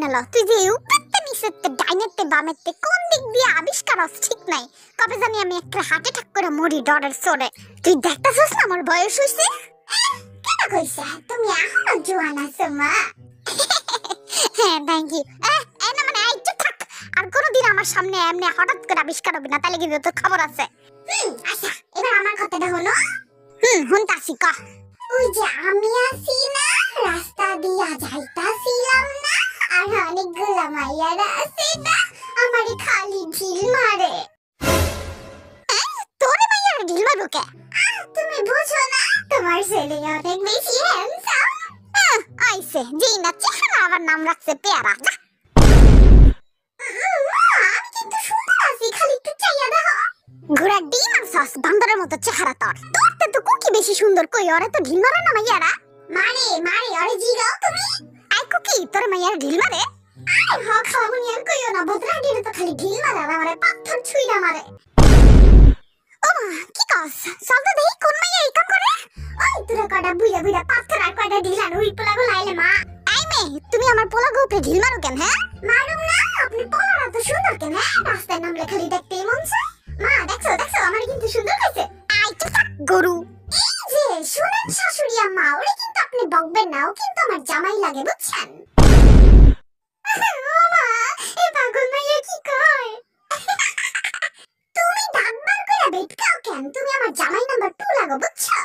শুনালো তুই যে উপরতে নিচেতে ডাইনেতে বামেতে কোন দিক দিয়ে আবিষ্কার হস ঠিক নাই কবে জানি আমি একটা হার্ট অ্যাটাক করে মরি ডরের সরে তুই দেখতাছস না আমার বয়স হইছে কেন কইছা তুমি এখনো জোয়ান আছো মা হ্যাঁ থ্যাংক ইউ এই না মানে এই চুপ থাক আর কোনদিন আমার সামনে এমনি হঠাৎ করে আবিষ্কার হবে না তাহলে কিন্তু তোর খবর আছে আচ্ছা এবার আমার কথাটা হলো হুনতাছি ক ওই যে আমি আছি না রাস্তা দিয়া যাইতাছিলাম না আর অনেকগুলা মাইয়ারা আছে না আমারে খালি ঢিল মারে তোরে মাইয়ারা ঢিল মারো কে তুমি বুঝো না তোমার ছেলে অনেক বেশি হ্যান্ডসাম আইছে যেই না চেহারা আবার নাম রাখছে পেয়ারা আমি কিন্তু সুন্দর আছি খালি একটু চাইয়া দেখো ঘোড়ার ডিম আর সস বান্দরের মতো চেহারা তোর তোরতে তো কুকি বেশি সুন্দর কই ওরে তো ঢিল মারে না মাইয়ারা মারে মারে ওরে জিগাও তুমি আই কুকি তোর মাইয়ারা ঢিল মারে আরে হ খাবুনি আর কইও না বদরা ডিরে তো খালি ঢিল মারে আর আমারে পাথর ছুঁইরা মারে ও মা কি কস চল তো দেখি কোন মাইয়া এই কাম করে ওই তোরা কটা বুইয়া বুইয়া পাথর আর কটা ঢিল আর ওই পোলাগো লাইলে মা আই মে তুমি আমার পোলাগো উপরে ঢিল মারো কেন হ্যাঁ মারুম না আপনি পোলারা তো সুন্দর কেন রাস্তায় নামলে খালি দেখতেই মন চায় মা দেখছো দেখছো আমার কিন্তু সুন্দর হয়েছে আই তো থাক গরু এই যে শুনেন শাশুড়ি আম্মা ওরে কিন্তু আপনি বকবেন না ও কিন্তু আমার জামাই লাগে বুঝছেন ও মা এই পাগল মাইয়া কি কয় তুমি ডাকবার কইরা বেটকাও কেন তুমি আমার জামাই নাম্বার 2 লাগো বুঝছো